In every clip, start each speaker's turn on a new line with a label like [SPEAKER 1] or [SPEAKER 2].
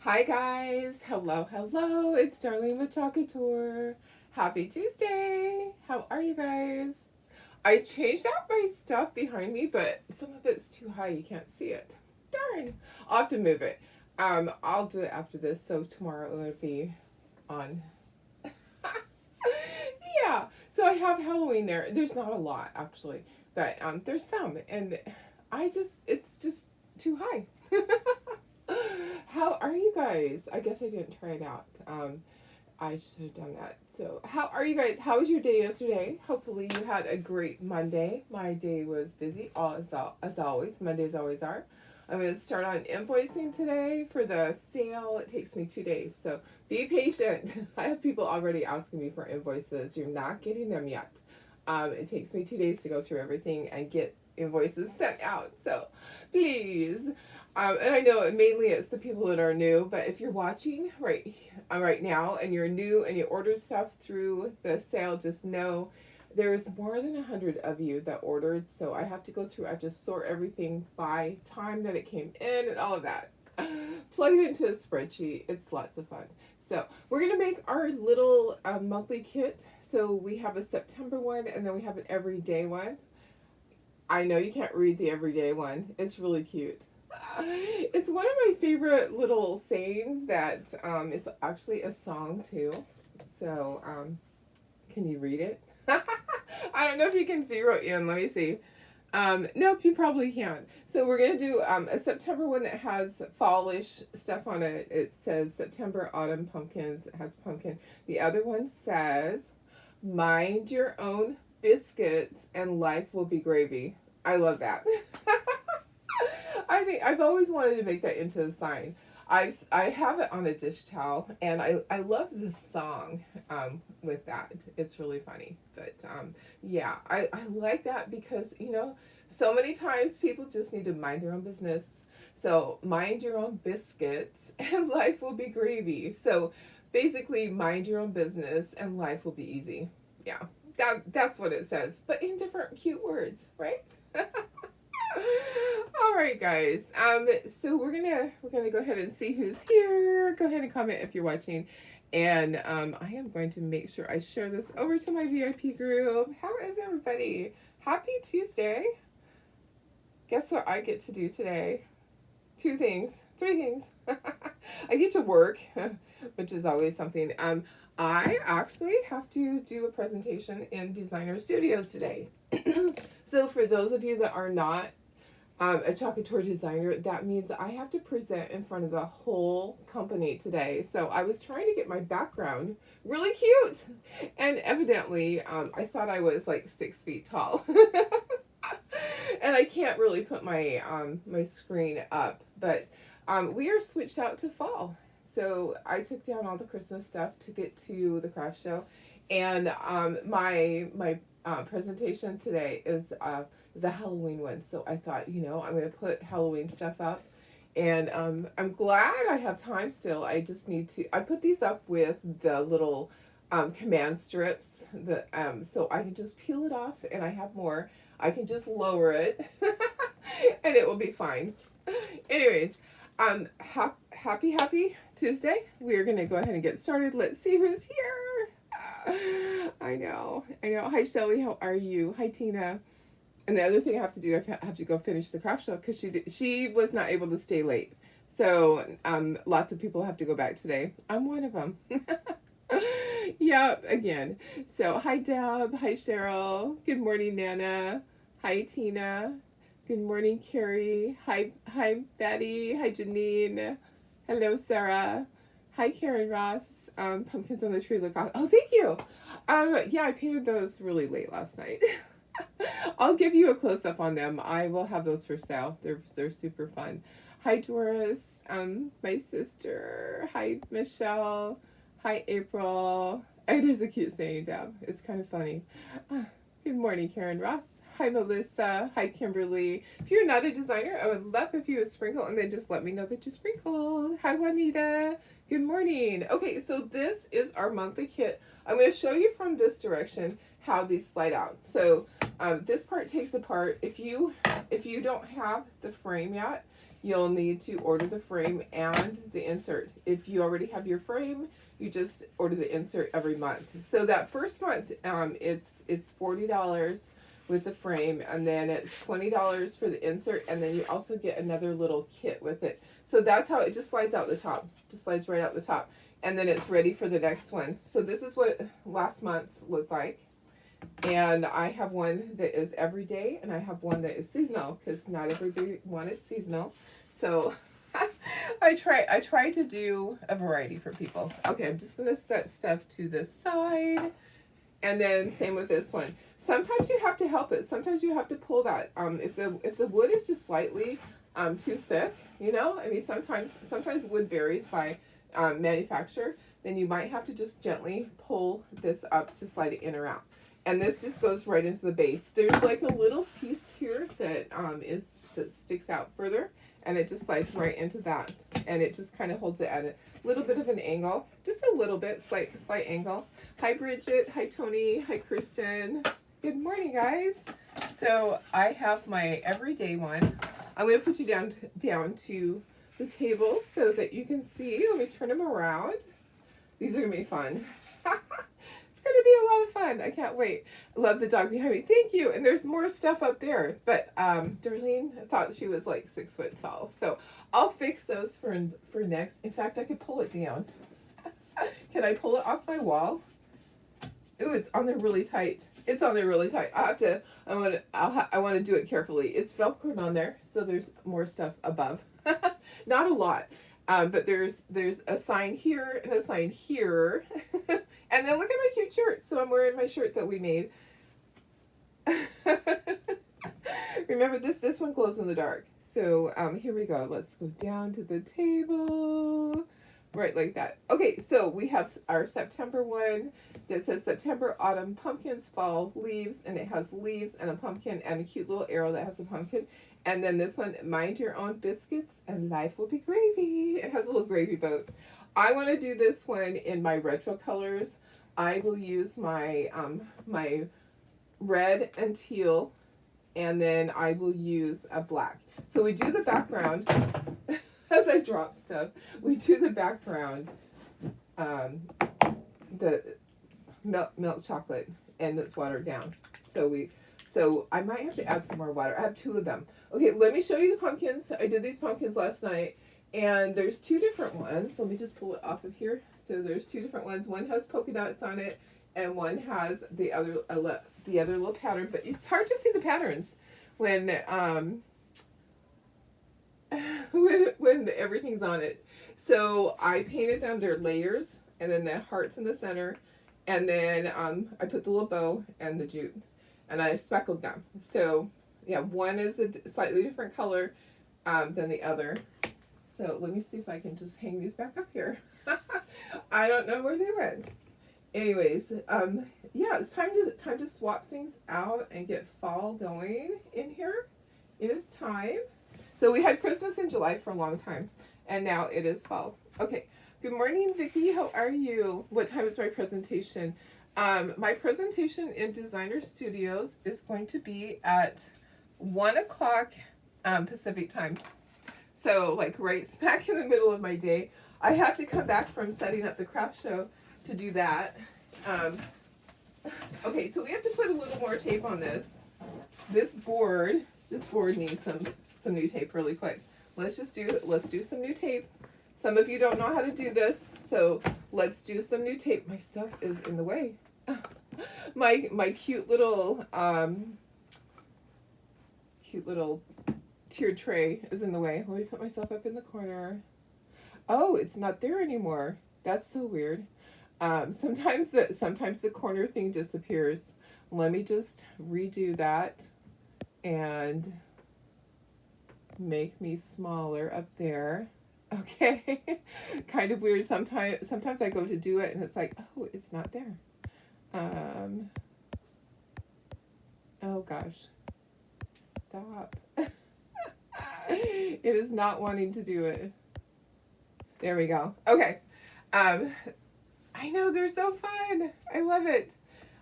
[SPEAKER 1] Hi guys, hello, it's Darlene with Chocolate Tour. Happy Tuesday! How are you guys? I changed out my stuff behind me, but some of it's too high, you can't see it. Darn! I'll have to move it. I'll do it after this, so tomorrow it'll be on. Yeah, so I have Halloween there. There's not a lot actually, but there's some, and it's just too high. How are you guys? I guess I didn't try it out. I should have done that. So, how are you guys? How was your day yesterday? Hopefully, you had a great Monday. My day was busy, as always. Mondays always are. I'm going to start on invoicing today for the sale. It takes me 2 days, so be patient. I have people already asking me for invoices. You're not getting them yet. It takes me 2 days to go through everything and get invoices sent out. So, please. And I know mainly it's the people that are new, but if you're watching right now and you're new and you order stuff through the sale, just know there's more than 100 of you that ordered. So I have to go through. I have to sort everything by time that it came in and all of that. Plug it into a spreadsheet. It's lots of fun. So we're gonna make our little monthly kit. So we have a September one, and then we have an everyday one. I know you can't read the everyday one. It's really cute. It's one of my favorite little sayings that it's actually a song too. So, can you read it? I don't know if you can zero in. Let me see. Nope, you probably can't. So we're gonna do a September one that has fallish stuff on it. It says September autumn pumpkins. It has pumpkin. The other one says, "Mind your own biscuits, and life will be gravy." I love that. I think I've always wanted to make that into a sign. I have it on a dish towel, and I love this song with that. It's really funny, but yeah, I like that because so many times people just need to mind their own business. So mind your own biscuits, and life will be gravy. So basically, mind your own business, and life will be easy. Yeah, that's what it says, but in different cute words, right? All right, guys. So we're gonna go ahead and see who's here. Go ahead and comment if you're watching, and I am going to make sure I share this over to my VIP group. How is everybody? Happy Tuesday. Guess what I get to do today? Two things, three things. I get to work, which is always something. I actually have to do a presentation in Designer Studios today. So for those of you that are not a Chocolate Tour designer, that means I have to present in front of the whole company today. So I was trying to get my background really cute, and evidently I thought I was like 6 feet tall. And I can't really put my screen up, but we are switched out to fall. So I took down all the Christmas stuff, took it to the craft show, and my presentation today is a Halloween one. So I thought, I'm going to put Halloween stuff up. And I'm glad I have time still. I just need to. I put these up with the little command strips, so I can just peel it off, and I have more. I can just lower it, and it will be fine. Anyways, happy Tuesday. We're gonna go ahead and get started. Let's see who's here. I know. Hi, Shelly. How are you? Hi, Tina. And the other thing I have to do, I have to go finish the craft show because she was not able to stay late. So lots of people have to go back today. I'm one of them. Yep, again. So hi Deb, hi Cheryl. Good morning, Nana. Hi Tina. Good morning, Carrie. Hi Betty. Hi Janine. Hello, Sarah. Hi Karen Ross. Pumpkins on the tree look awesome. Oh, thank you. Yeah, I painted those really late last night. I'll give you a close up on them. I will have those for sale. They're super fun. Hi Doris, my sister. Hi Michelle. Hi April. It is a cute saying, Deb. It's kind of funny. Good morning, Karen Ross. Hi Melissa. Hi Kimberly. If you're not a designer, I would love if you would sprinkle and then just let me know that you sprinkled. Hi Juanita. Good morning. Okay, so this is our monthly kit. I'm going to show you from this direction how these slide out. So this part takes apart. If you don't have the frame yet, you'll need to order the frame and the insert. If you already have your frame, you just order the insert every month. So that first month, it's $40 with the frame, and then it's $20 for the insert, and then you also get another little kit with it. So that's how it just slides out the top, just slides right out the top, and then it's ready for the next one. So this is what last month's looked like, and I have one that is every day, and I have one that is seasonal, because not everybody wanted seasonal. So I try to do a variety for people. Okay, I'm just gonna set stuff to the side. And then same with this one. Sometimes you have to help it. Sometimes you have to pull that. If the wood is just slightly too thick, you know, I mean sometimes wood varies by manufacturer. Then you might have to just gently pull this up to slide it in or out. And this just goes right into the base. There's like a little piece here that that sticks out further, and it just slides right into that, and it just kind of holds it at a little bit of an angle, just a little bit, slight angle. Hi Bridget, hi Tony, hi Kristen. Good morning, guys. So I have my everyday one. I'm going to put you down to the table so that you can see. Let me turn them around. These are going to be fun. It's going to be a lot of fun. I can't wait. I love the dog behind me. Thank you. And there's more stuff up there. But Darlene thought she was like 6 foot tall. So I'll fix those for next. In fact, I could pull it down. Can I pull it off my wall? Ooh, it's on there really tight. It's on there really tight. I want to do it carefully. It's Velcroed on there, so there's more stuff above. Not a lot. But there's a sign here and a sign here. And then look at my cute shirt. So I'm wearing my shirt that we made. Remember this one glows in the dark. So here we go. Let's go down to the table. Right like that. Okay, so we have our September one that says September, autumn, pumpkins, fall, leaves, and it has leaves and a pumpkin and a cute little arrow that has a pumpkin. And then this one, mind your own biscuits and life will be gravy. It has a little gravy boat. I want to do this one in my retro colors. I will use my my red and teal, and then I will use a black. So we do the background. As I drop stuff, we do the background, the milk chocolate, and it's watered down. So I might have to add some more water. I have 2 of them. Okay, let me show you the pumpkins. I did these pumpkins last night, and there's 2 different ones. Let me just pull it off of here. So there's 2 different ones. One has polka dots on it, and one has the other little pattern. But it's hard to see the patterns when everything's on it. So I painted them, they're layers, and then the hearts in the center, and then I put the little bow and the jute, and I speckled them. So yeah, one is a slightly different color than the other. So let me see if I can just hang these back up here. I don't know where they went. Anyways, yeah, it's time to swap things out and get fall going in here. It is time. So we had Christmas in July for a long time, and now it is fall. Okay, good morning, Vicki. How are you? What time is my presentation? My presentation in Designer Studios is going to be at 1 o'clock Pacific time. So like right smack in the middle of my day. I have to come back from setting up the craft show to do that. Okay, so we have to put a little more tape on this. This board needs some new tape really quick. Let's do some new tape. Some of you don't know how to do this, so let's do some new tape. My stuff is in the way. My cute little tiered tray is in the way. Let me put myself up in the corner. Oh, it's not there anymore. That's so weird. Sometimes the corner thing disappears. Let me just redo that and make me smaller up there. Okay. Kind of weird. Sometimes I go to do it and it's like, oh, it's not there. Oh gosh. Stop. It is not wanting to do it. There we go. Okay. I know, they're so fun. I love it.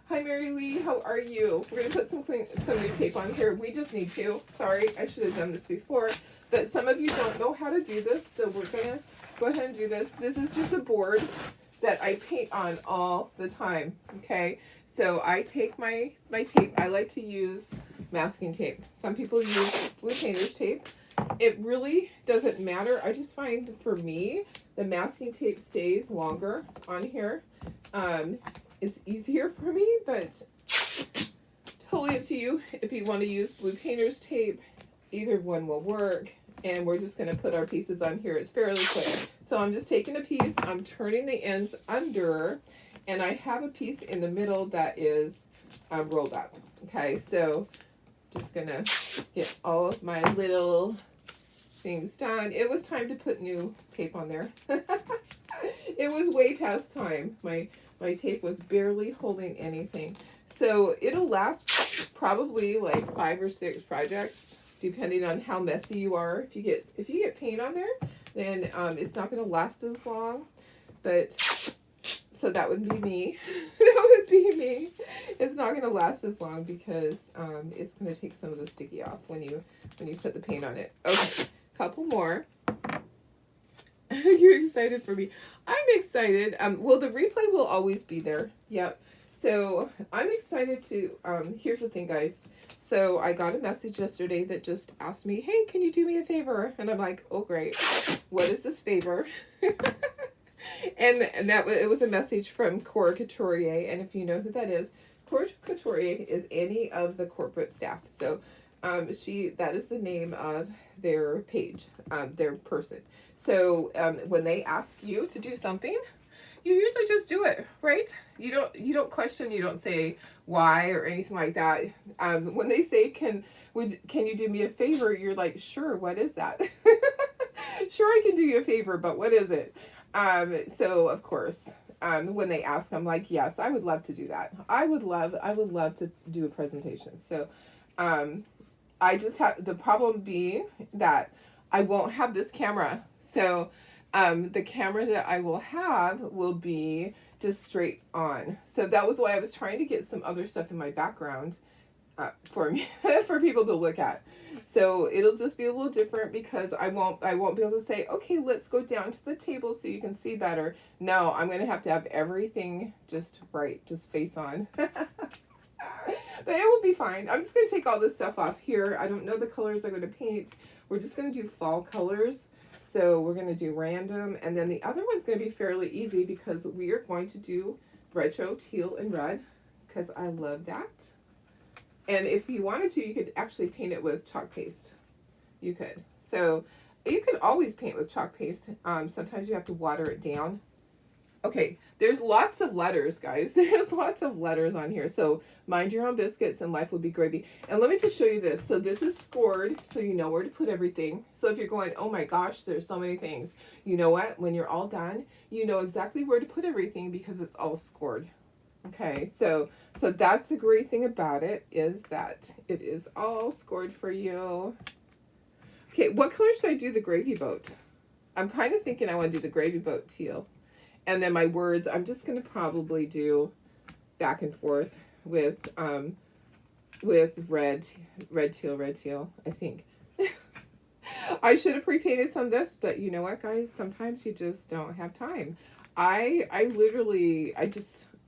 [SPEAKER 1] Hi, Mary Lee. How are you? We're going to put some new tape on here. We just need to. Sorry, I should have done this before. but some of you don't know how to do this, so we're gonna go ahead and do this. This is just a board that I paint on all the time, okay? So I take my tape. I like to use masking tape. Some people use blue painter's tape. It really doesn't matter. I just find for me, the masking tape stays longer on here. It's easier for me, but totally up to you. If you want to use blue painter's tape, either one will work. And we're just going to put our pieces on here. It's fairly quick. So I'm just taking a piece, I'm turning the ends under, and I have a piece in the middle that is rolled up. Okay, so just going to get all of my little things done. It was time to put new tape on there. It was way past time. My tape was barely holding anything. So it'll last probably like 5 or 6 projects, depending on how messy you are. If you get paint on there, then it's not going to last as long. But so that would be me. That would be me. It's not going to last as long because it's going to take some of the sticky off when you put the paint on it. Okay, couple more. You're excited for me. I'm excited. Well, the replay will always be there. Yep. So I'm excited to, here's the thing, guys. So I got a message yesterday that just asked me, hey, can you do me a favor? And I'm like, oh, great. What is this favor? and it was a message from Cora Couturier. And if you know who that is, Cora Couturier is any of the corporate staff. So that is the name of their page, their person. So when they ask you to do something, you usually just do it, right? You don't question, you don't say why or anything like that. When they say, can you do me a favor? You're like, sure, what is that? Sure, I can do you a favor, but what is it? So of course, when they ask, I'm like, yes, I would love to do that. I would love to do a presentation. So, I just have, the problem being that I won't have this camera. So, the camera that I will have will be just straight on. So that was why I was trying to get some other stuff in my background for me, for people to look at. So it'll just be a little different because I won't be able to say, okay, let's go down to the table so you can see better. No, I'm going to have everything just right, just face on. But it will be fine. I'm just going to take all this stuff off here. I don't know the colors I'm going to paint. We're just going to do fall colors. So we're going to do random. And then the other one's going to be fairly easy because we are going to do retro teal and red because I love that. And if you wanted to, you could actually paint it with chalk paste. You could. So you can always paint with chalk paste. Sometimes you have to water it down. Okay, there's lots of letters, guys. There's lots of letters on here. So mind your own biscuits and life will be gravy. And let me just show you this. So this is scored, so you know where to put everything. So if you're going, oh my gosh, there's so many things. You know what? When you're all done, you know exactly where to put everything because it's all scored. Okay, so that's the great thing about it is that it is all scored for you. Okay, what color should I do the gravy boat? I'm kind of thinking I want to do the gravy boat teal. And then my words, I'm just going to probably do back and forth with red teal, I think. I should have pre-painted some of this, but you know what, guys? Sometimes you just don't have time.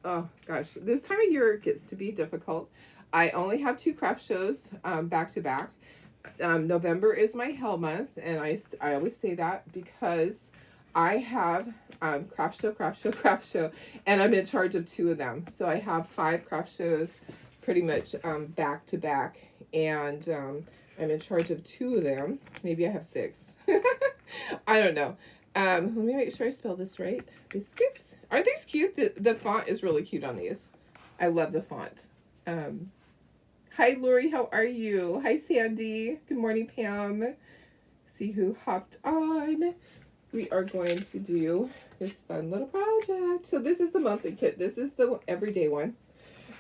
[SPEAKER 1] Oh gosh, this time of year gets to be difficult. I only have 2 craft shows back to back. November is my hell month, and I always say that because I have craft show, and I'm in charge of 2 of them. So I have 5 craft shows pretty much back to back, and I'm in charge of 2 of them. Maybe I have 6. I don't know. Let me make sure I spell this right. Biscuits. Aren't these cute? The font is really cute on these. I love the font. Hi, Lori. How are you? Hi, Sandy. Good morning, Pam. See who hopped on. We are going to do this fun little project. So this is the monthly kit. This is the everyday one.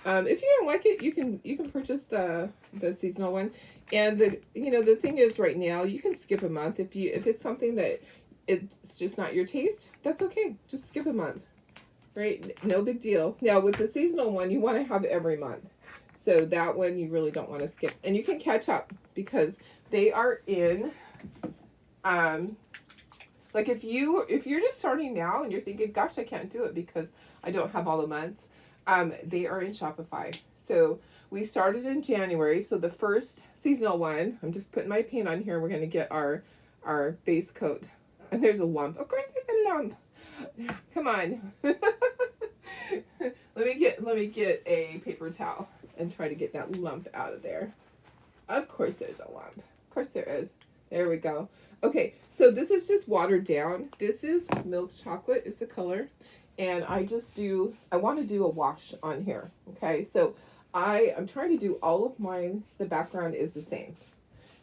[SPEAKER 1] If you don't like it, you can purchase the seasonal one. And the thing is, right now you can skip a month if it's something that it's just not your taste. That's okay. Just skip a month, right? No big deal. Now with the seasonal one, you want to have every month. So that one you really don't want to skip, and you can catch up because they are in Um, like if you're just starting now and you're thinking, gosh, I can't do it because I don't have all the months, they are in Shopify. So we started in January. So the first seasonal one, I'm just putting my paint on here. We're gonna get our base coat, and there's a lump. Of course, there's a lump. Come on. let me get a paper towel and try to get that lump out of there. Of course, there's a lump. Of course, there is. There we go. Okay, so this is just watered down. This is milk chocolate is the color. And I want to do a wash on here. Okay, so I'm trying to do all of mine. The background is the same.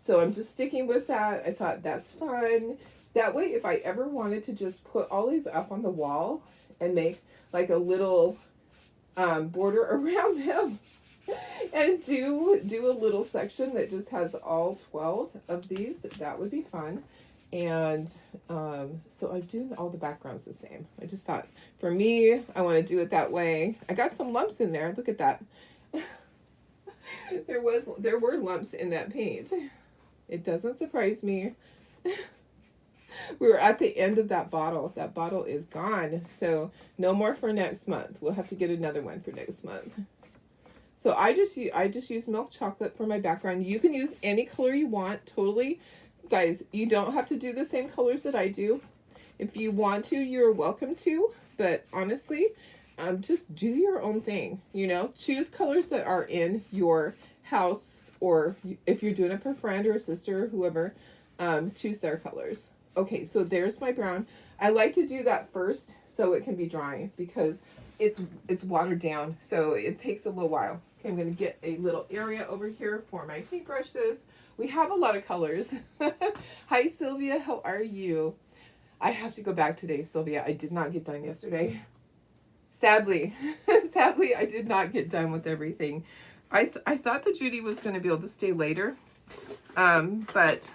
[SPEAKER 1] So I'm just sticking with that. I thought that's fun. That way, if I ever wanted to just put all these up on the wall and make like a little border around them, and do a little section that just has all 12 of these, that would be fun. And so I'm doing all the backgrounds the same. I just thought, for me, I want to do it that way. I got some lumps in there. Look at that. There were lumps in that paint. It doesn't surprise me. We were at the end of that bottle. That bottle is gone. So no more for next month. We'll have to get another one for next month. So I just use milk chocolate for my background. You can use any color you want, totally. Guys, you don't have to do the same colors that I do. If you want to, you're welcome to. But honestly, just do your own thing. You know, choose colors that are in your house, or if you're doing it for a friend or a sister or whoever, choose their colors. Okay, so there's my brown. I like to do that first so it can be drying because it's watered down, so it takes a little while. Okay, I'm going to get a little area over here for my paintbrushes. We have a lot of colors. Hi, Sylvia. How are you? I have to go back today, Sylvia. I did not get done yesterday. Sadly, I did not get done with everything. I thought that Judy was going to be able to stay later, but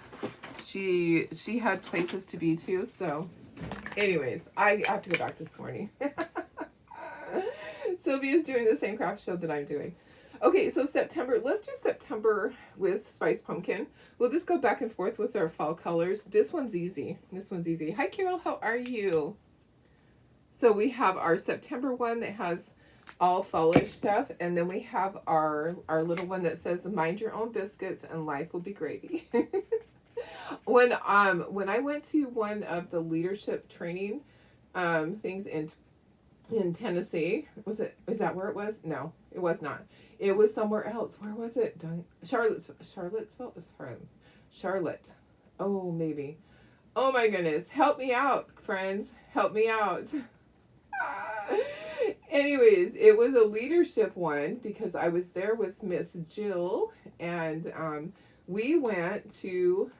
[SPEAKER 1] she had places to be too. So, anyways, I have to go back this morning. Sylvia's doing the same craft show that I'm doing. Okay, so September. Let's do September with Spice Pumpkin. We'll just go back and forth with our fall colors. This one's easy. Hi, Carol. How are you? So we have our September one that has all fallish stuff, and then we have our little one that says "Mind your own biscuits and life will be gravy." When I went to one of the leadership training things in Tennessee, is that where it was? No, it was not. It was somewhere else. Where was it? Charlottesville? Charlotte. Oh, maybe. Oh my goodness. Help me out, friends. Help me out. Anyways, it was a leadership one because I was there with Miss Jill, and we went to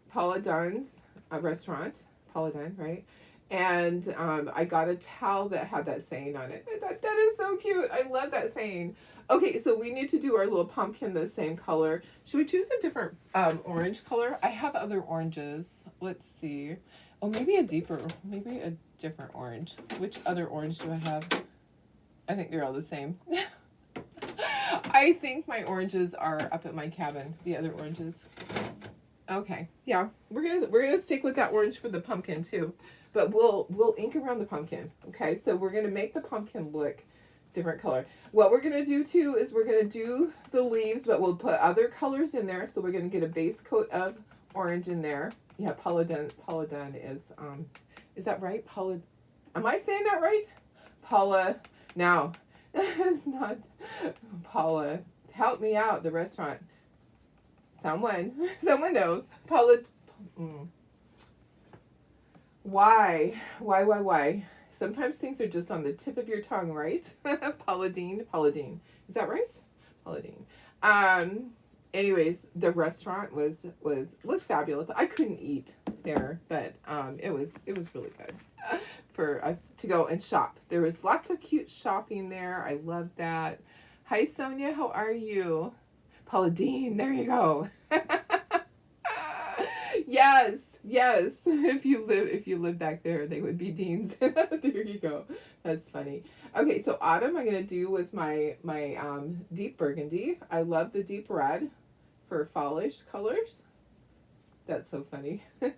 [SPEAKER 1] Paula Dunn's restaurant. Paula Dunn, right? And I got a towel that had that saying on it. I thought, that is so cute. I love that saying. Okay, so we need to do our little pumpkin the same color. Should we choose a different orange color? I have other oranges. Let's see. Oh, maybe a different orange. Which other orange do I have? I think they're all the same. I think my oranges are up at my cabin. The other oranges. Okay, yeah, we're gonna stick with that orange for the pumpkin too. But we'll ink around the pumpkin. Okay, so we're gonna make the pumpkin look different color. What we're gonna do too is we're gonna do the leaves, but we'll put other colors in there. So we're gonna get a base coat of orange in there. Yeah, Paula Dunn is that right? Am I saying that right? Paula, no, it's not Paula. Help me out, the restaurant. Someone knows. Paula. Why? Sometimes things are just on the tip of your tongue, right? Paula Dean. Is that right? Paula Dean. Anyways, the restaurant looked fabulous. I couldn't eat there, but it was really good for us to go and shop. There was lots of cute shopping there. I loved that. Hi, Sonia. How are you? Paula Dean. There you go. Yes. If you live back there, they would be Deans. There you go. That's funny. Okay, so autumn I'm gonna do with my deep burgundy. I love the deep red for fallish colors. That's so funny. And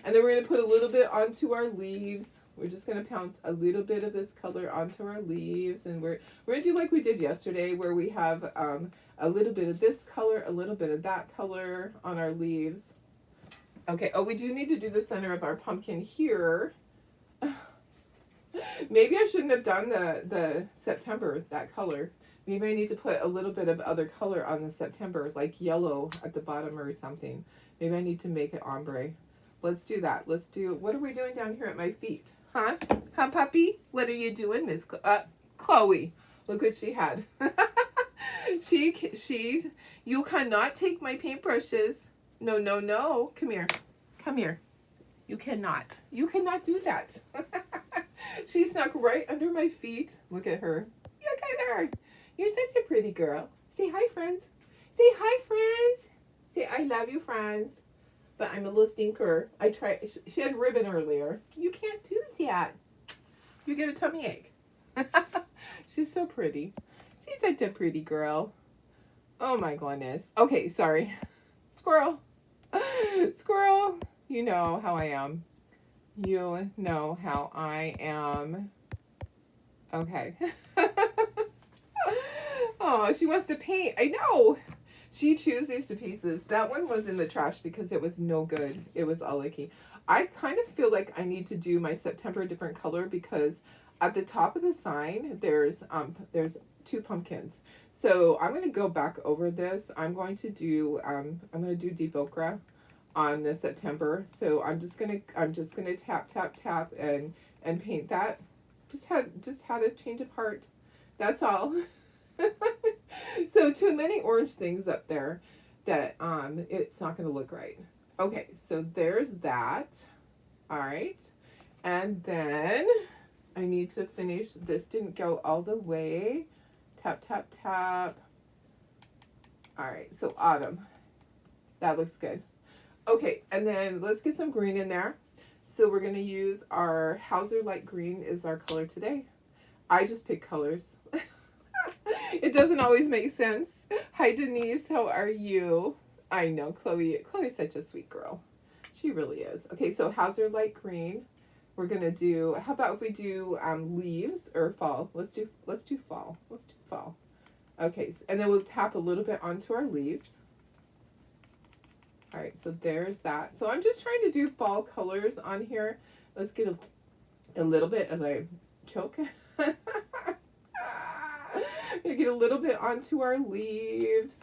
[SPEAKER 1] then we're going to put a little bit onto our leaves. We're just going to pounce a little bit of this color onto our leaves. And we're going to do like we did yesterday, where we have a little bit of this color, a little bit of that color on our leaves. Okay, oh, we do need to do the center of our pumpkin here. Maybe I shouldn't have done the September, that color. Maybe I need to put a little bit of other color on the September, like yellow at the bottom or something. Maybe I need to make it ombre. Let's do that. Let's do, what are we doing down here at my feet? Huh? Huh, puppy? What are you doing, Miss Chloe? Look what she had. You cannot take my paintbrushes. No, no, no. Come here. Come here. You cannot. You cannot do that. She snuck right under my feet. Look at her. Look at her. You're such a pretty girl. Say hi, friends. Say hi, friends. Say I love you, friends. But I'm a little stinker. I tried. She had ribbon earlier. You can't do that. You get a tummy ache. She's so pretty. She's such a pretty girl. Oh my goodness. Okay, sorry. Squirrel. Squirrel. You know how I am. You know how I am. Okay. Oh, she wants to paint. I know. She chews these to pieces. That one was in the trash because it was no good. It was all icky. I kind of feel like I need to do my September a different color because at the top of the sign there's 2 pumpkins. So I'm going to go back over this. I'm going to do deep ochre on the September. So I'm just gonna tap and paint that. Just had a change of heart. That's all. So too many orange things up there that it's not gonna look right. Okay, so there's that. All right, and then I need to finish. This didn't go all the way. Tap, tap, tap. All right, so autumn. That looks good. Okay, and then let's get some green in there. So we're going to use our Hauser Light Green is our color today. I just pick colors. It doesn't always make sense. Hi, Denise. How are you? I know, Chloe. Chloe's such a sweet girl. She really is. Okay, so Hauser Light Green. We're going to do, how about if we do leaves or fall? Let's do fall. Let's do fall. Okay, and then we'll tap a little bit onto our leaves. All right, so there's that. So I'm just trying to do fall colors on here. Let's get a little bit as I choke. Get a little bit onto our leaves.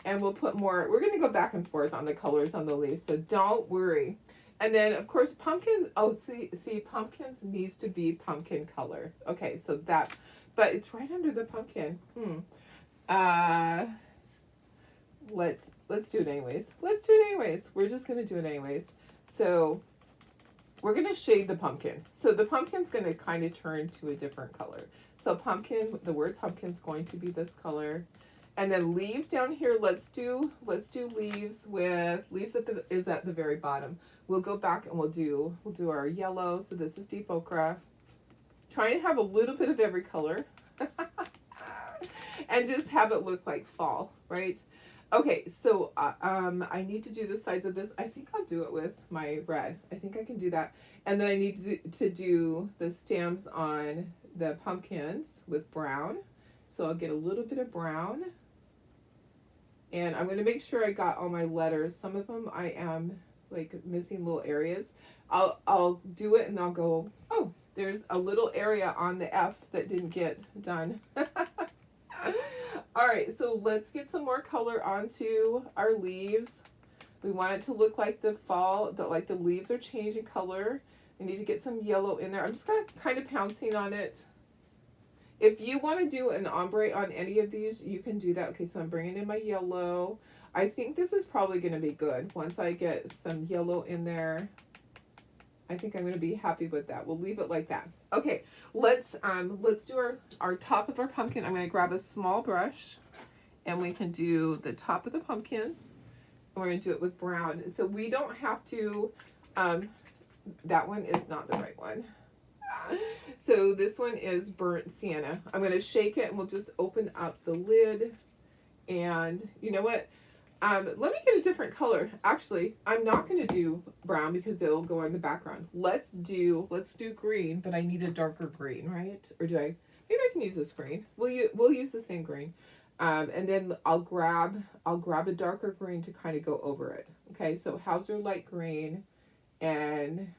[SPEAKER 1] And we'll put more. We're going to go back and forth on the colors on the leaves, so don't worry. And then, of course, pumpkins. Oh, see, pumpkins needs to be pumpkin color. Okay, so that. But it's right under the pumpkin. Let's do it anyways. Let's do it anyways. We're just going to do it anyways. So we're going to shade the pumpkin. So the pumpkin's going to kind of turn to a different color. So pumpkin, the word pumpkin's going to be this color. And then leaves down here, let's do leaves with, leaves is at the very bottom. We'll go back and we'll do our yellow. So this is deep ochre. Trying to have a little bit of every color. And just have it look like fall, right? Okay, so I need to do the sides of this. I think I'll do it with my red. I think I can do that. And then I need to do the stems on the pumpkins with brown. So I'll get a little bit of brown. And I'm going to make sure I got all my letters. Some of them I am like missing little areas. I'll do it and I'll go, oh, there's a little area on the F that didn't get done. All right, so let's get some more color onto our leaves. We want it to look like the fall, like the leaves are changing color. We need to get some yellow in there. I'm just kind of pouncing on it. If you want to do an ombre on any of these, you can do that. Okay, so I'm bringing in my yellow. I think this is probably going to be good. Once I get some yellow in there, I think I'm going to be happy with that. We'll leave it like that. Okay, let's do our top of our pumpkin. I'm going to grab a small brush, and we can do the top of the pumpkin. And we're going to do it with brown. So we don't have to, that one is not the right one. So this one is burnt sienna. I'm going to shake it and we'll just open up the lid. And you know what? Let me get a different color. Actually, I'm not going to do brown because it'll go on the background. Let's do green, but I need a darker green, right? Or do I? Maybe I can use this green. We'll use the same green. And then I'll grab a darker green to kind of go over it. Okay, so how's your light green? And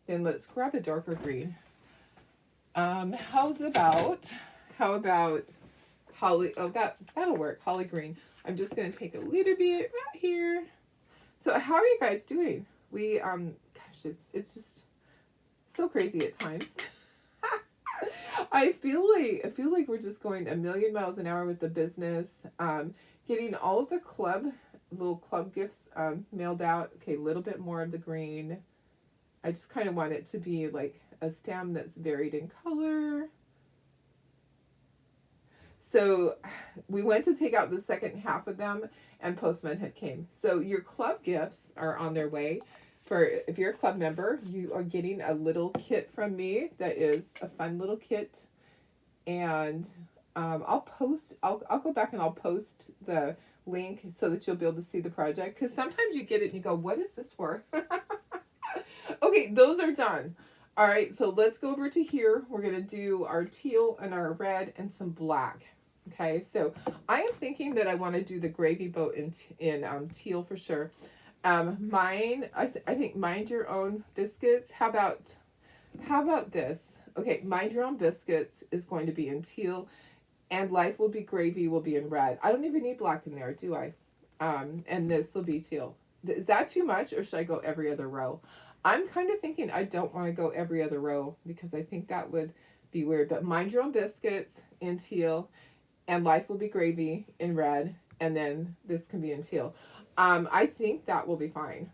[SPEAKER 1] then let's grab a darker green. How about holly? Oh, that'll work. Holly green. I'm just gonna take a little bit right here. So how are you guys doing? Gosh, it's just so crazy at times. I feel like we're just going a million miles an hour with the business. Getting all of the little club gifts mailed out. Okay, a little bit more of the green. I just kind of want it to be like a stem that's varied in color. So we went to take out the second half of them and Postman had came. So your club gifts are on their way. If you're a club member, you are getting a little kit from me that is a fun little kit. And I'll go back and I'll post the link so that you'll be able to see the project. Because sometimes you get it and you go, what is this for? Okay, those are done. All right, so let's go over to here. We're going to do our teal and our red and some black. Okay, so I am thinking that I want to do the gravy boat in teal for sure. I think Mind Your Own Biscuits. How about this? Okay, Mind Your Own Biscuits is going to be in teal, and Life Will Be Gravy will be in red. I don't even need black in there, do I? And this will be teal. Is that too much, or should I go every other row? I'm kind of thinking I don't want to go every other row because I think that would be weird. But Mind Your Own Biscuits in teal, and Life Will Be Gravy in red, and then this can be in teal. I think that will be fine.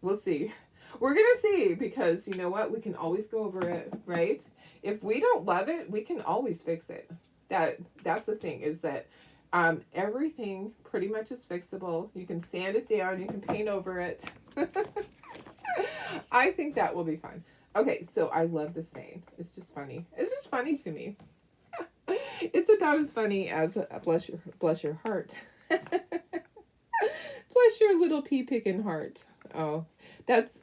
[SPEAKER 1] We'll see. We're going to see because you know what? We can always go over it, right? If we don't love it, we can always fix it. That's the thing is that everything pretty much is fixable. You can sand it down. You can paint over it. I think that will be fine. Okay, so I love this saying. It's just funny. It's just funny to me. It's about as funny as bless your heart. Bless your little pea picking heart. Oh,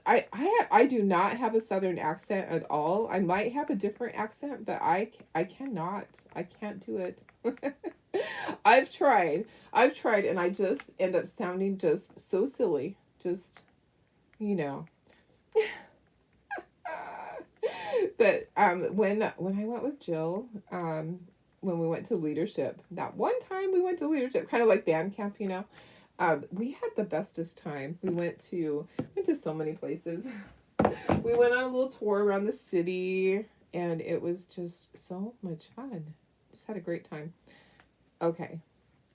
[SPEAKER 1] I do not have a southern accent at all. I might have a different accent, but I cannot. I can't do it. I've tried, and I just end up sounding just so silly. Just, you know. But when I went with Jill, when we went to leadership, that one time we went to leadership, kind of like band camp, you know. We had the bestest time. We went to so many places. We went on a little tour around the city, and it was just so much fun. Just had a great time. Okay,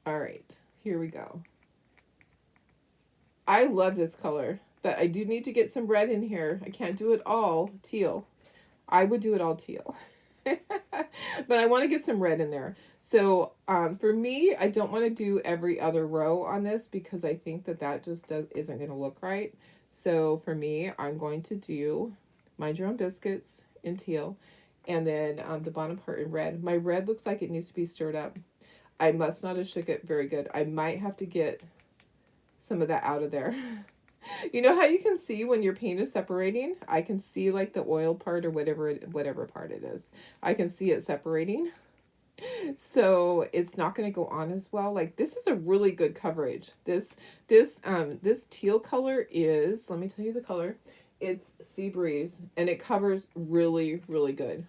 [SPEAKER 1] all right, here we go. I love this color, but I do need to get some red in here. I can't do it all teal. I would do it all teal. But I want to get some red in there. So for me, I don't want to do every other row on this because I think that just isn't going to look right. So for me, I'm going to do Mind Your Own Biscuits in teal and then the bottom part in red. My red looks like it needs to be stirred up. I must not have shook it very good. I might have to get some of that out of there. You know how you can see when your paint is separating? I can see like the oil part or whatever part it is. I can see it separating. So it's not going to go on as well. Like this is a really good coverage. This teal color is, let me tell you the color. It's Sea Breeze and it covers really, really good.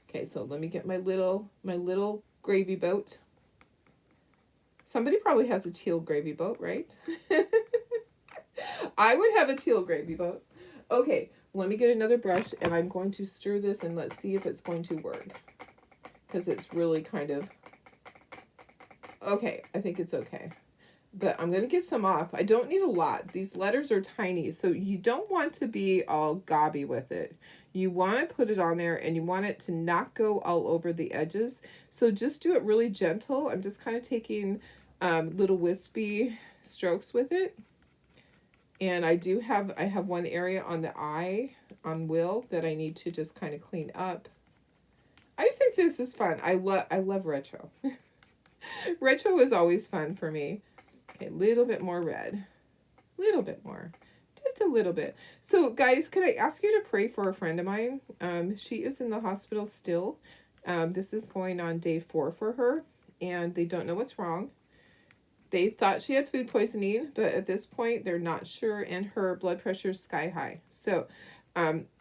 [SPEAKER 1] Okay, so let me get my little gravy boat. Somebody probably has a teal gravy boat, right? I would have a teal gravy boat. Okay, let me get another brush and I'm going to stir this and let's see if it's going to work. Because it's really kind of... Okay, I think it's okay. But I'm going to get some off. I don't need a lot. These letters are tiny, so you don't want to be all gobby with it. You want to put it on there and you want it to not go all over the edges. So just do it really gentle. I'm just kind of taking little wispy strokes with it. And I have one area on the eye on Will that I need to just kind of clean up. I just think this is fun. I love retro. Retro is always fun for me. Okay, a little bit more red. A little bit more. Just a little bit. So, guys, can I ask you to pray for a friend of mine? She is in the hospital still. This is going on day 4 for her, and they don't know what's wrong. They thought she had food poisoning, but at this point, they're not sure, and her blood pressure is sky high. So,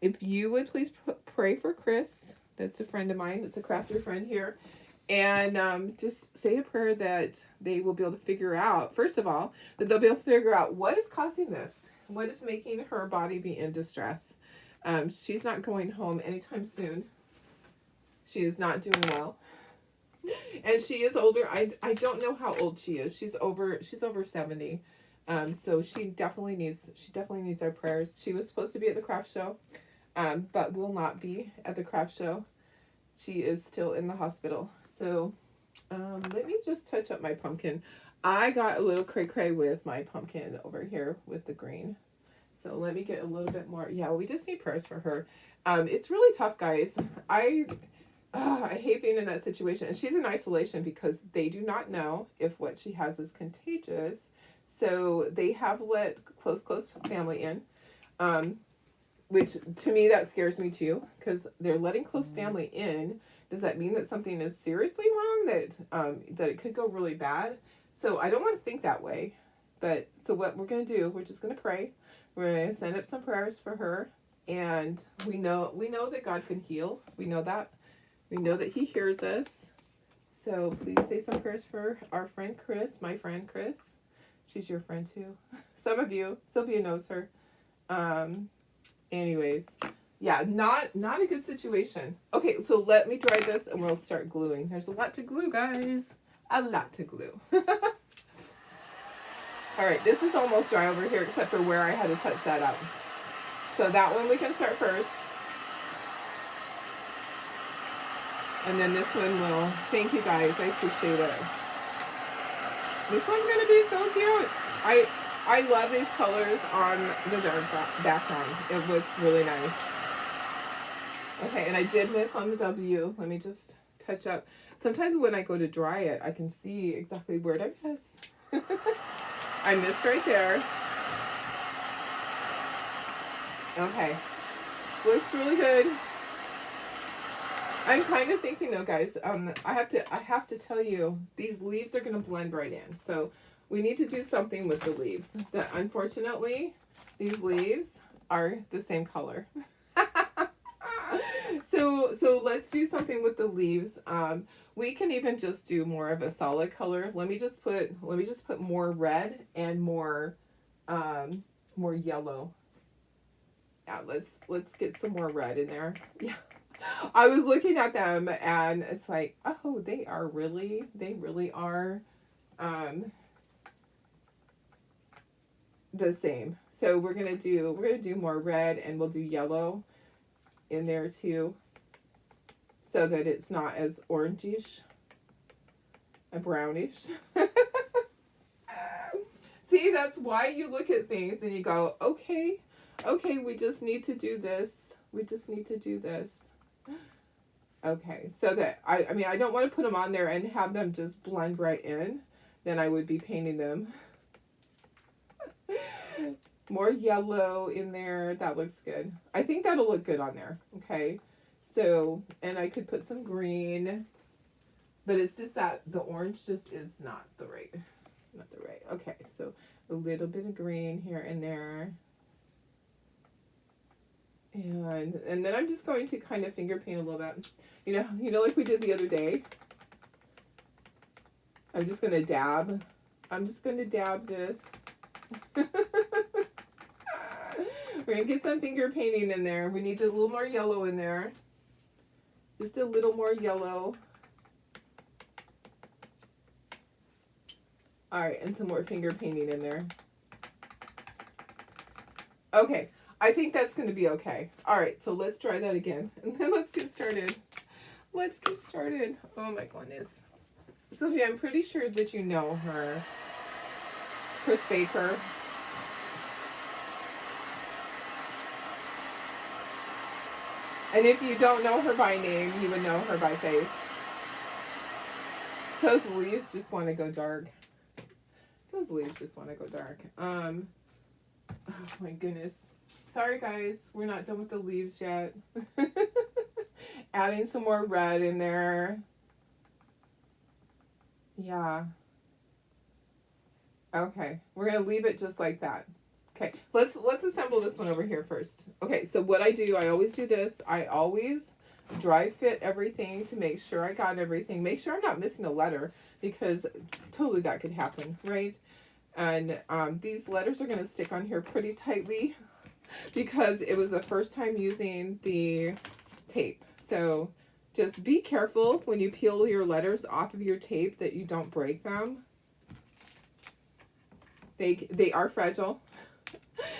[SPEAKER 1] if you would please pray for Chris. That's a friend of mine. It's a crafter friend here. And just say a prayer that they will be able to figure out, first of all, that they'll be able to figure out what is causing this. What is making her body be in distress. She's not going home anytime soon. She is not doing well. And she is older. I don't know how old she is. She's over 70. So she definitely needs our prayers. She was supposed to be at the craft show, but will not be at the craft show. She is still in the hospital. So let me just touch up my pumpkin. I got a little cray-cray with my pumpkin over here with the green. So let me get a little bit more. Yeah, we just need prayers for her. It's really tough, guys. I hate being in that situation. And she's in isolation because they do not know if what she has is contagious. So they have let close family in. Which to me, that scares me too. Because they're letting close family in. Does that mean that something is seriously wrong? That it could go really bad? So I don't want to think that way. But so what we're going to do, we're just going to pray. We're going to send up some prayers for her. And we know that God can heal. We know that. We know that he hears us. So please say some prayers for our friend Chris, my friend Chris. She's your friend too. Some of you. Sylvia knows her. Anyways. Yeah, not a good situation. Okay, so let me dry this and we'll start gluing. There's a lot to glue, guys. A lot to glue. Alright, this is almost dry over here except for where I had to touch that up. So that one we can start first. And then this one will. Thank you guys. I appreciate it. This one's going to be so cute. I love these colors on the dark background. It looks really nice. Okay, and I did miss on the W. Let me just touch up. Sometimes when I go to dry it, I can see exactly where to miss. I missed right there. Okay. Looks really good. I'm kind of thinking though, guys, I have to tell you, these leaves are going to blend right in. So we need to do something with the leaves. Unfortunately, these leaves are the same color. So let's do something with the leaves. We can even just do more of a solid color. Let me just put more red and more yellow. Yeah, let's get some more red in there. Yeah. I was looking at them and it's like, oh, they really are the same. So we're gonna do more red and we'll do yellow in there too, so that it's not as orangish and brownish. See, that's why you look at things and you go, okay, we just need to do this. We just need to do this. Okay, so that, I mean, I don't want to put them on there and have them just blend right in. Then I would be painting them. More yellow in there. That looks good. I think that'll look good on there. Okay, so, and I could put some green. But it's just that the orange just is not the right. Okay, so a little bit of green here and there. And then I'm just going to kind of finger paint a little bit. You know, like we did the other day. I'm just going to dab this. We're going to get some finger painting in there. We need a little more yellow in there. Just a little more yellow. All right, and some more finger painting in there. Okay, I think that's going to be okay. All right, so let's try that again. And then let's get started. Oh my goodness. Sylvia, I'm pretty sure that you know her. Chris Baker. And if you don't know her by name, you would know her by face. Those leaves just want to go dark. those leaves just want to go dark. Oh my goodness. Sorry guys, we're not done with the leaves yet. Adding some more red in there. Yeah. Okay, we're gonna leave it just like that. Okay, let's assemble this one over here first. Okay, so what I do, I always do this. I always dry fit everything to make sure I got everything. Make sure I'm not missing a letter because totally that could happen, right? And these letters are gonna stick on here pretty tightly because it was the first time using the tape. So just be careful when you peel your letters off of your tape that you don't break them. They are fragile.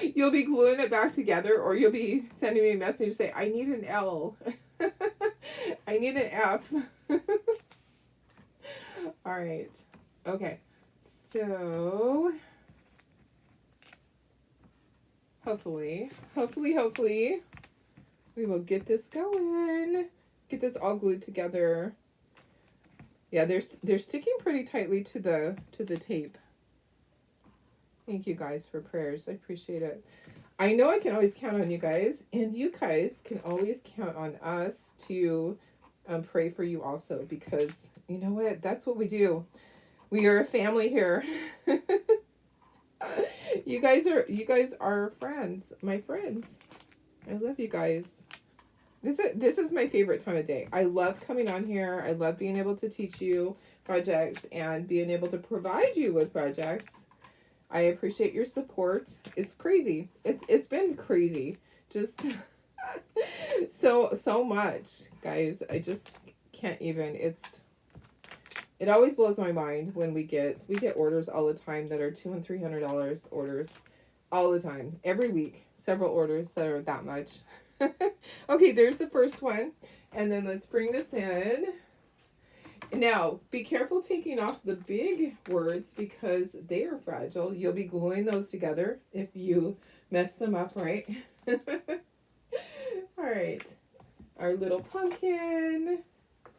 [SPEAKER 1] You'll be gluing it back together, or you'll be sending me a message to say, I need an L. I need an F. All right. Okay. So hopefully, we will get this going. Get this all glued together. Yeah, they're sticking pretty tightly to the tape. Thank you guys for prayers. I appreciate it. I know I can always count on you guys, and you guys can always count on us to pray for you also, because you know what? That's what we do. We are a family here. You guys are friends, my friends. I love you guys. This is my favorite time of day. I love coming on here. I love being able to teach you projects and being able to provide you with projects. I appreciate your support. It's crazy. It's been crazy. Just so much, guys. I just can't even. It always blows my mind when we get orders all the time that are $200 and $300 orders all the time. Every week, several orders that are that much. Okay, there's the first one. And then let's bring this in. Now, be careful taking off the big words because they are fragile. You'll be gluing those together if you mess them up, right? All right. Our little pumpkin.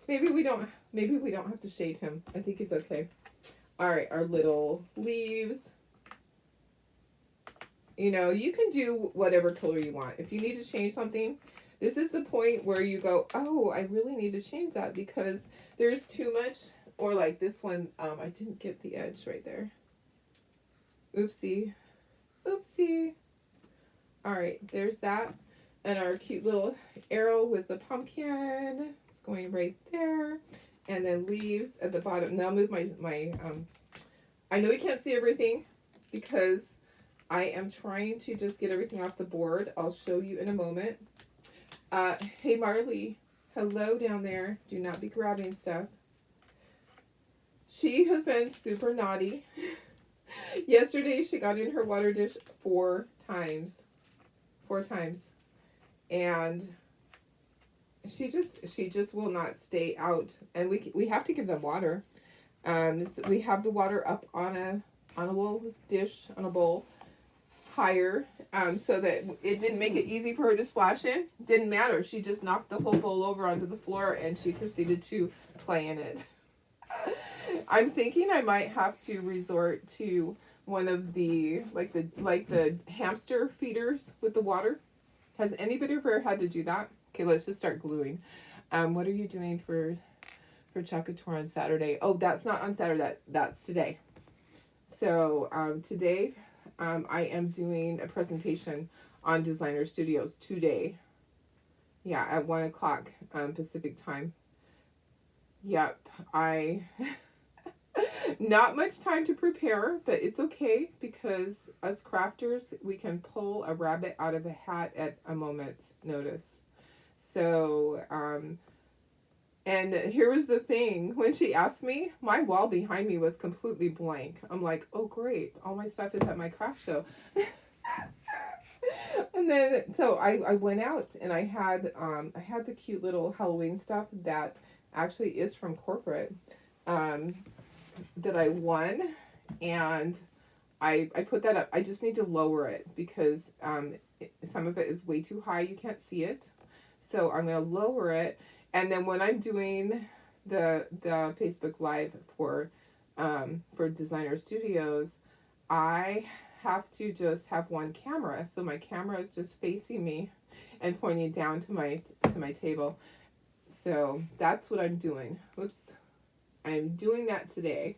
[SPEAKER 1] Maybe we don't have to shade him. I think he's okay. All right, our little leaves. You know, you can do whatever color you want. If you need to change something, this is the point where you go, oh, I really need to change that because there's too much. Or like this one, I didn't get the edge right there. Oopsie. Oopsie. All right, there's that. And our cute little arrow with the pumpkin. It's going right there. And then leaves at the bottom. Now I'll move my I know you can't see everything because I am trying to just get everything off the board. I'll show you in a moment. Hey Marley, hello down there. Do not be grabbing stuff. She has been super naughty. Yesterday she got in her water dish 4 times. 4 times. And she just will not stay out. And we have to give them water. We have the water up on a little dish, on a bowl, higher, so that it didn't make it easy for her to splash in. Didn't matter. She just knocked the whole bowl over onto the floor and she proceeded to play in it. I'm thinking I might have to resort to one of the like the hamster feeders with the water. Has anybody ever had to do that? Okay, let's just start gluing. What are you doing for chocolate tour on Saturday? Oh, that's not on Saturday. That's today. So today. I am doing a presentation on Designer Studios today. Yeah, at 1 o'clock Pacific time. Yep, not much time to prepare, but it's okay because us crafters, we can pull a rabbit out of a hat at a moment's notice. So, and here was the thing. When she asked me, my wall behind me was completely blank. I'm like, oh, great. All my stuff is at my craft show. And then, so I went out and I had the cute little Halloween stuff that actually is from corporate that I won. And I put that up. I just need to lower it because some of it is way too high. You can't see it. So I'm going to lower it. And then when I'm doing the Facebook Live for Designer Studios, I have to just have one camera, so my camera is just facing me and pointing down to my table. So that's what I'm doing. Oops, I'm doing that today.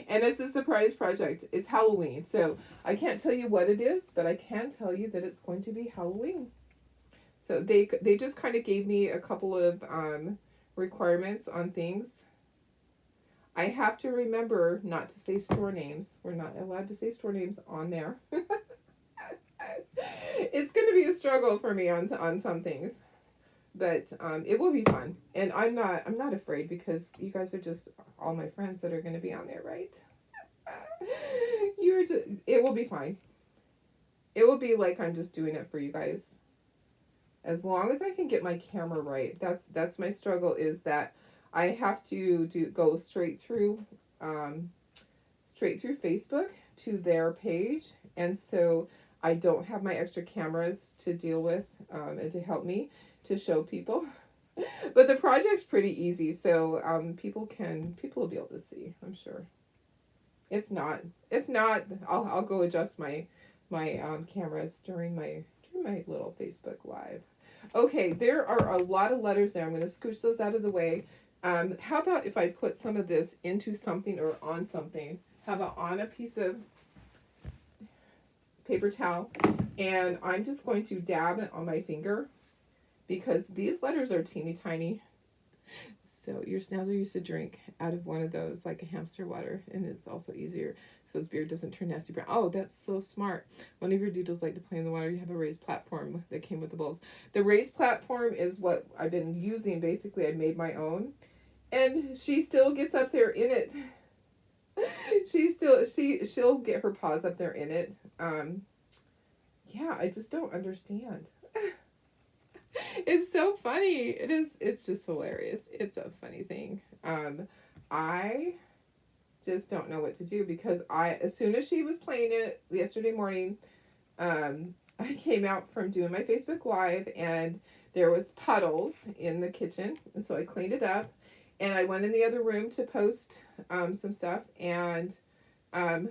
[SPEAKER 1] And it's a surprise project. It's Halloween, so I can't tell you what it is, but I can tell you that it's going to be Halloween. So they just kind of gave me a couple of requirements on things. I have to remember not to say store names. We're not allowed to say store names on there. It's going to be a struggle for me on some things, but it will be fun. And I'm not afraid because you guys are just all my friends that are going to be on there, right? It will be fine. It will be like I'm just doing it for you guys. As long as I can get my camera right. That's my struggle, is that I have to go um, straight through Facebook to their page, and so I don't have my extra cameras to deal with and to help me to show people. But the project's pretty easy, so people will be able to see, I'm sure. If not, I'll go adjust my cameras during my little Facebook live. Okay, there are a lot of letters there. I'm going to scooch those out of the way. How about if I put some of this into something or on something? How about on a piece of paper towel? And I'm just going to dab it on my finger because these letters are teeny tiny. So your schnauzer used to drink out of one of those, like a hamster water, and it's also easier so his beard doesn't turn nasty brown. Oh, that's so smart. One of your doodles like to play in the water. You have a raised platform that came with the bowls. The raised platform is what I've been using. Basically, I made my own, and she still gets up there in it. She'll get her paws up there in it. Yeah, I just don't understand. It's so funny. It is. It's just hilarious. It's a funny thing. I just don't know what to do because as soon as she was playing it yesterday morning, I came out from doing my Facebook Live and there was puddles in the kitchen, and so I cleaned it up, and I went in the other room to post some stuff, and um,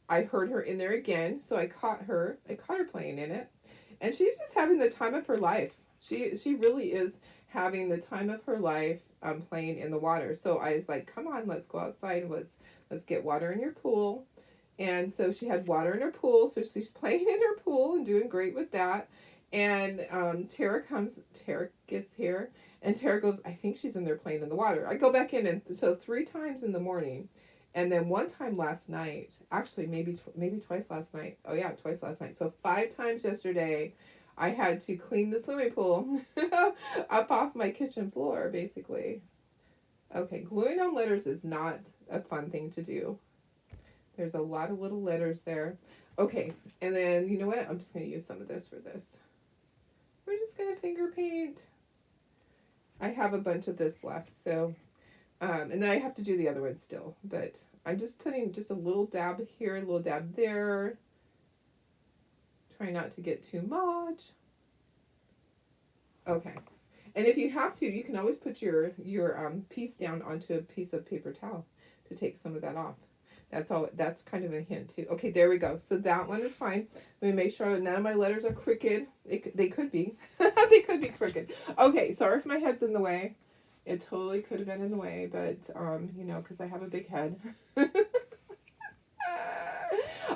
[SPEAKER 1] I heard her in there again, so I caught her. I caught her playing in it, and she's just having the time of her life. She really is having the time of her life playing in the water. So I was like, come on, let's go outside. Let's get water in your pool. And so she had water in her pool. So she's playing in her pool and doing great with that. And Tara gets here, and Tara goes, I think she's in there playing in the water. I go back in, and so 3 times in the morning. And then one time last night, actually maybe twice last night. Oh yeah, twice last night. So 5 times yesterday, I had to clean the swimming pool up off my kitchen floor, basically. Okay, gluing on letters is not a fun thing to do. There's a lot of little letters there. Okay, and then you know what? I'm just going to use some of this for this. We're just going to finger paint. I have a bunch of this left, so, and then I have to do the other one still, but I'm just putting just a little dab here, a little dab there. Try not to get too much. Okay. And if you have to, you can always put your piece down onto a piece of paper towel to take some of that off. That's kind of a hint too. Okay, there we go. So that one is fine. Let me make sure none of my letters are crooked. They could be. They could be crooked. Okay, sorry if my head's in the way. It totally could have been in the way, but you know, because I have a big head.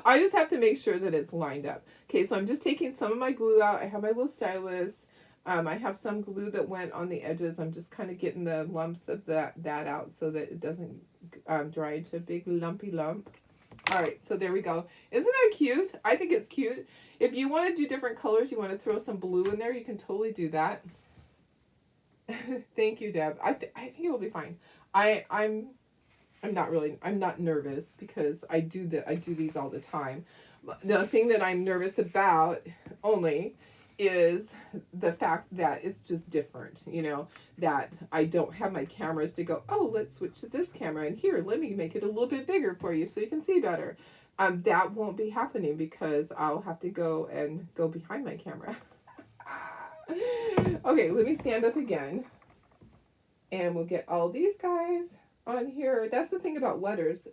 [SPEAKER 1] I just have to make sure that it's lined up. Okay, so I'm just taking some of my glue out. I have my little stylus. I have some glue that went on the edges. I'm just kind of getting the lumps of that out so that it doesn't dry into a big lumpy lump. All right, so there we go. Isn't that cute? I think it's cute. If you want to do different colors, you want to throw some blue in there, you can totally do that. Thank you, Deb. I think it will be fine. I'm not nervous because I do these all the time. The thing that I'm nervous about only is the fact that it's just different, you know, that I don't have my cameras to go, oh, let's switch to this camera, and here, let me make it a little bit bigger for you so you can see better. That won't be happening because I'll have to go behind my camera. Okay, let me stand up again, and we'll get all these guys on here. That's the thing about letters.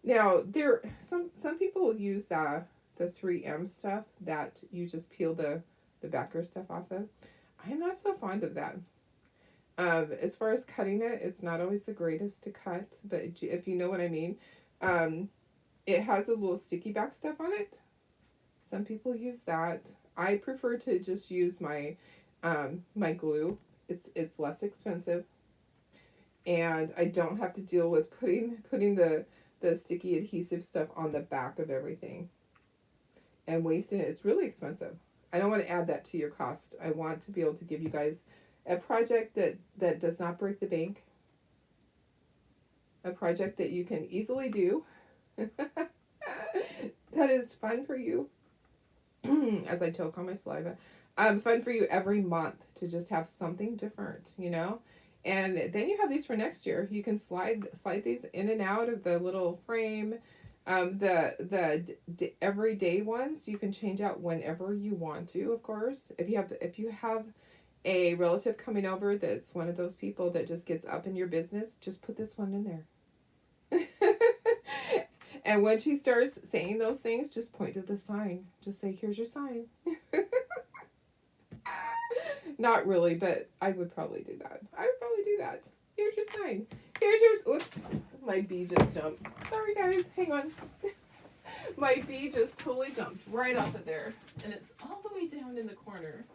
[SPEAKER 1] Now there some people use the 3M stuff that you just peel the backer stuff off of. I'm not so fond of that. As far as cutting it, it's not always the greatest to cut, but if you know what I mean, um, it has a little sticky back stuff on it. Some people use that. I prefer to just use my glue. It's less expensive, and I don't have to deal with putting the sticky adhesive stuff on the back of everything and wasting it. It's really expensive. I don't want to add that to your cost. I want to be able to give you guys a project that does not break the bank, a project that you can easily do, that is fun for you, as I choke on my saliva. Fun for you every month to just have something different, you know? And then you have these for next year. You can slide these in and out of the little frame. The everyday ones you can change out whenever you want to. Of course, if you have a relative coming over that's one of those people that just gets up in your business, just put this one in there. And when she starts saying those things, just point to the sign. Just say, "Here's your sign." Not really, but I would probably do that. I would probably do that. Here's your sign. Here's your. Oops, my bee just jumped. Sorry, guys. Hang on. My bee just totally jumped right off of there, and it's all the way down in the corner.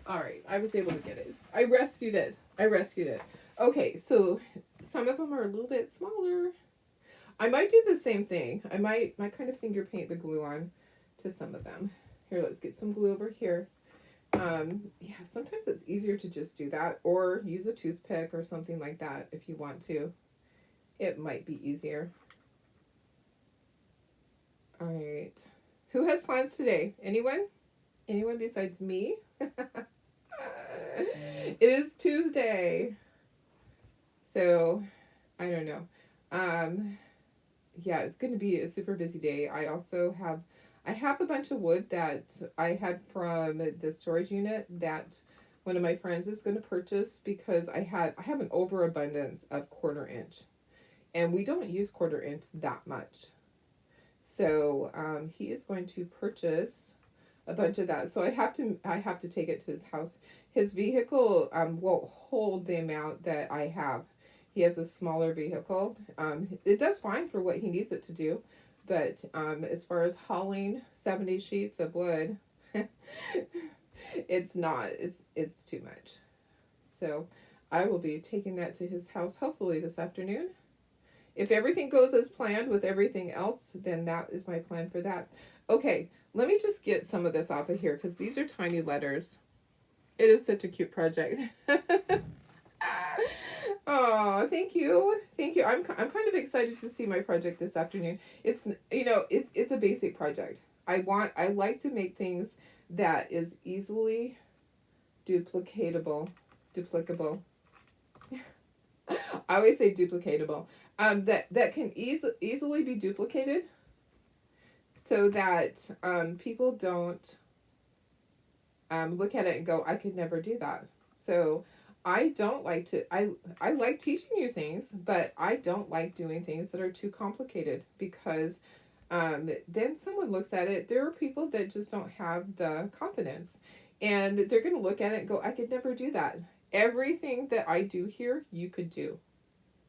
[SPEAKER 1] All right, I was able to get it. I rescued it. I rescued it. Okay, so some of them are a little bit smaller. I might do the same thing. I might kind of finger paint the glue on to some of them. Here, let's get some glue over here. Yeah, sometimes it's easier to just do that or use a toothpick or something like that if you want to. It might be easier. All right. Who has plans today? Anyone? Anyone besides me? It is Tuesday. So, I don't know. Um, yeah, it's going to be a super busy day. I have a bunch of wood that I had from the storage unit that one of my friends is going to purchase because I have an overabundance of 1/4 inch, and we don't use 1/4 inch that much. So he is going to purchase a bunch of that. So I have to take it to his house. His vehicle won't hold the amount that I have. He has a smaller vehicle. It does fine for what he needs it to do, but as far as hauling 70 sheets of wood, it's not. It's too much. So I will be taking that to his house hopefully this afternoon. If everything goes as planned with everything else, then that is my plan for that. Okay, let me just get some of this off of here because these are tiny letters. It is such a cute project. Oh, thank you, thank you. I'm kind of excited to see my project this afternoon. It's a basic project. I like to make things that is easily duplicable. I always say duplicatable. That can easily be duplicated so that people don't look at it and go, I could never do that. So I don't like to, I like teaching you things, but I don't like doing things that are too complicated because then someone looks at it. There are people that just don't have the confidence and they're going to look at it and go, I could never do that. Everything that I do here, you could do.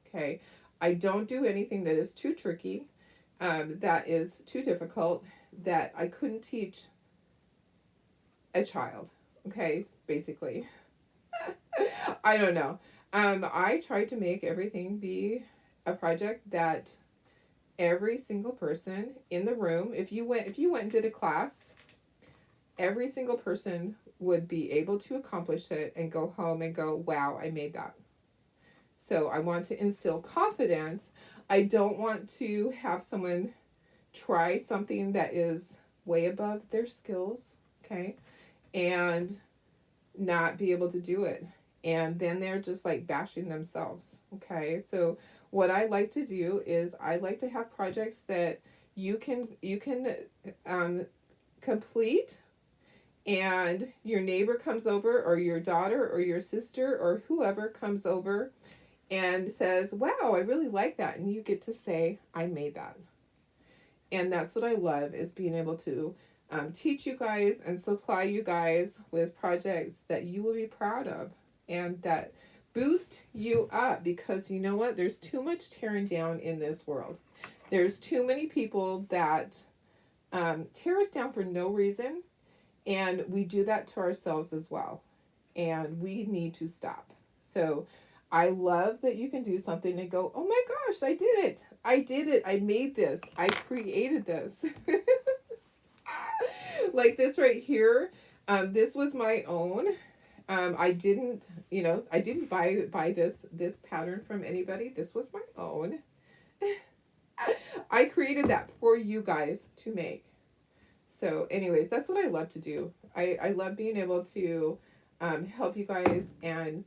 [SPEAKER 1] Okay. I don't do anything that is too tricky, that is too difficult, that I couldn't teach a child. Okay, basically. I don't know. I try to make everything be a project that every single person in the room, if you went and did a class, every single person would be able to accomplish it and go home and go, wow, I made that. So I want to instill confidence. I don't want to have someone try something that is way above their skills, okay, and not be able to do it. And then they're just like bashing themselves, okay? So what I like to do is I like to have projects that you can um, complete, and your neighbor comes over or your daughter or your sister or whoever comes over and says, wow, I really like that. And you get to say, I made that. And that's what I love, is being able to teach you guys and supply you guys with projects that you will be proud of and that boost you up, because you know what? There's too much tearing down in this world. There's too many people that tear us down for no reason, and we do that to ourselves as well. And we need to stop. So I love that you can do something and go, oh my gosh, I did it. I did it. I made this. I created this. Like this right here. This was my own. I didn't, I didn't buy this pattern from anybody. This was my own. I created that for you guys to make. So anyways, that's what I love to do. I love being able to help you guys, and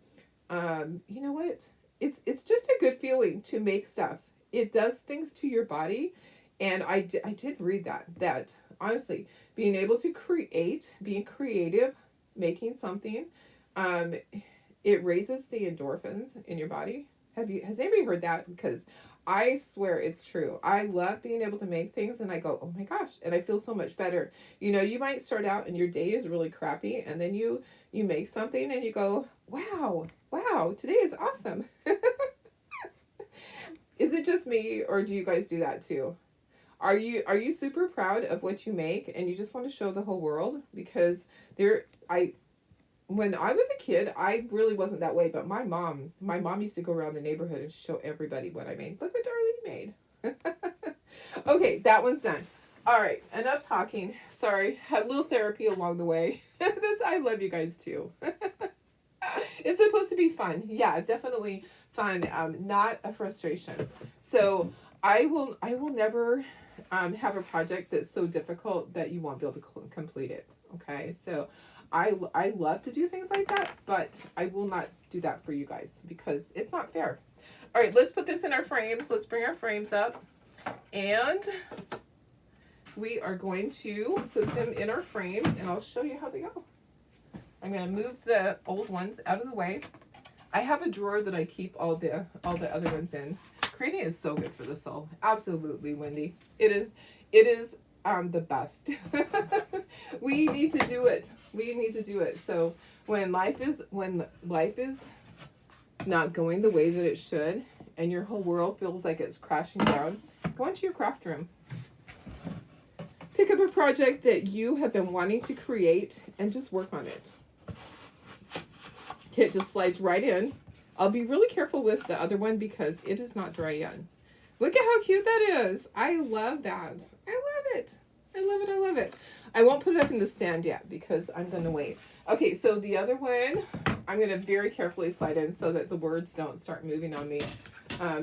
[SPEAKER 1] you know what? It's just a good feeling to make stuff. It does things to your body, and I did read that honestly, being able to create, being creative, making something, it raises the endorphins in your body. Has anybody heard that? Because I swear it's true. I love being able to make things, and I go, oh my gosh, and I feel so much better. You might start out and your day is really crappy, and then you make something and you go, wow, today is awesome. Is it just me, or do you guys do that too? Are you super proud of what you make and you just want to show the whole world? Because when I was a kid, I really wasn't that way, but my mom used to go around the neighborhood and show everybody what I made. Look what Darlene made. Okay, that one's done. All right, enough talking. Sorry, had a little therapy along the way. I love you guys too. It's supposed to be fun. Yeah, definitely fun. Not a frustration. So I will never have a project that's so difficult that you won't be able to complete it. Okay, so I love to do things like that, but I will not do that for you guys because it's not fair. All right, let's put this in our frames. Let's bring our frames up, and we are going to put them in our frames, and I'll show you how they go. I'm going to move the old ones out of the way. I have a drawer that I keep all the other ones in. Creating is so good for the soul. Absolutely, Wendy. It is the best. We need to do it. We need to do it. So when life is not going the way that it should, and your whole world feels like it's crashing down, go into your craft room. Pick up a project that you have been wanting to create and just work on it. It just slides right in. I'll be really careful with the other one because it is not dry yet. Look at how cute that is. I love that. I love it. I love it. I love it. I won't put it up in the stand yet because I'm going to wait. Okay, so the other one, I'm going to very carefully slide in so that the words don't start moving on me.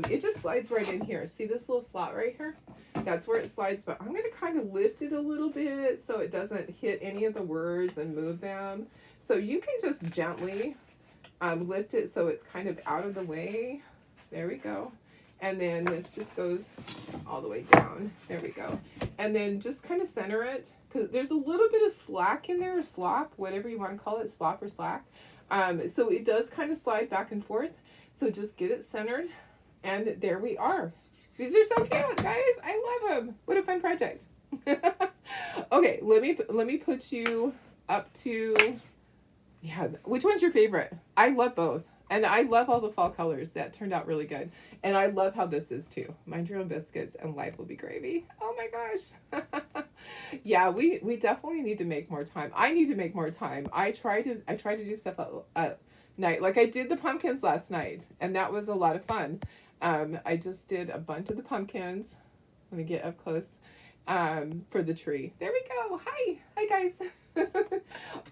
[SPEAKER 1] It just slides right in here. See this little slot right here? That's where it slides, but I'm going to kind of lift it a little bit so it doesn't hit any of the words and move them. So you can just gently lift it so it's kind of out of the way. There we go. And then this just goes all the way down. There we go. And then just kind of center it, because there's a little bit of slack in there, or slop, whatever you want to call it, slop or slack. So it does kind of slide back and forth. So just get it centered, and there we are. These are so cute, guys. I love them. What a fun project. Okay, let me put you up to, yeah, which one's your favorite? I love both. And I love all the fall colors. That turned out really good. And I love how this is too. Mind your own biscuits and life will be gravy. Oh my gosh. Yeah, we definitely need to make more time. I need to make more time. I try to do stuff at night. Like I did the pumpkins last night, and that was a lot of fun. I just did a bunch of the pumpkins. Let me get up close for the tree. There we go. Hi guys.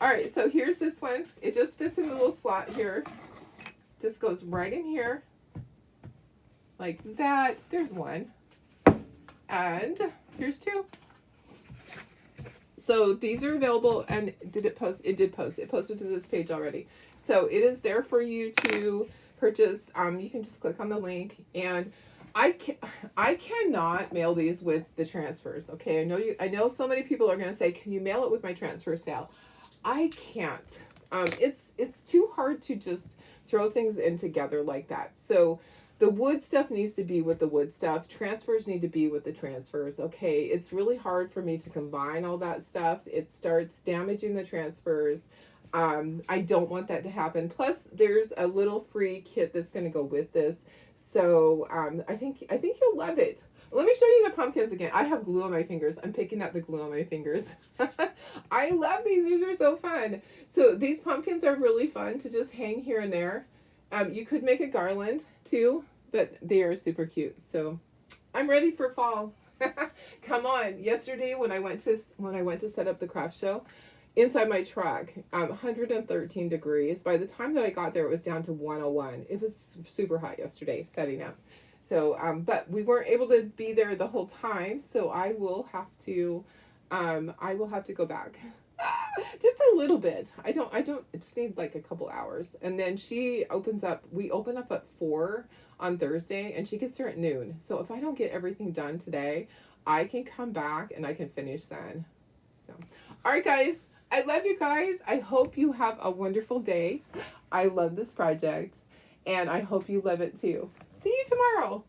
[SPEAKER 1] All right, so here's this one. It just fits in the little slot here. Just goes right in here, like that. There's one, and here's two. So these are available, and did it post? It did post. It posted to this page already. So it is there for you to purchase. You can just click on the link, and I cannot mail these with the transfers. Okay, I know so many people are going to say, can you mail it with my transfer sale? I can't. It's too hard throw things in together like that. So the wood stuff needs to be with the wood stuff. Transfers need to be with the transfers. Okay, it's really hard for me to combine all that stuff. It starts damaging the transfers. I don't want that to happen. Plus, there's a little free kit that's going to go with this. So I think you'll love it. Let me show you the pumpkins again. I have glue on my fingers. I'm picking up the glue on my fingers. I love these. These are so fun. So these pumpkins are really fun to just hang here and there. You could make a garland too, but they are super cute. So I'm ready for fall. Come on. Yesterday when I went to set up the craft show, inside my truck, 113 degrees. By the time that I got there, it was down to 101. It was super hot yesterday setting up. So, but we weren't able to be there the whole time, so I will have to go back. Just a little bit. I just need like a couple hours. And then we open up at 4 on Thursday, and she gets there at noon. So if I don't get everything done today, I can come back and I can finish then. So, all right, guys. I love you guys. I hope you have a wonderful day. I love this project, and I hope you love it too. See you tomorrow.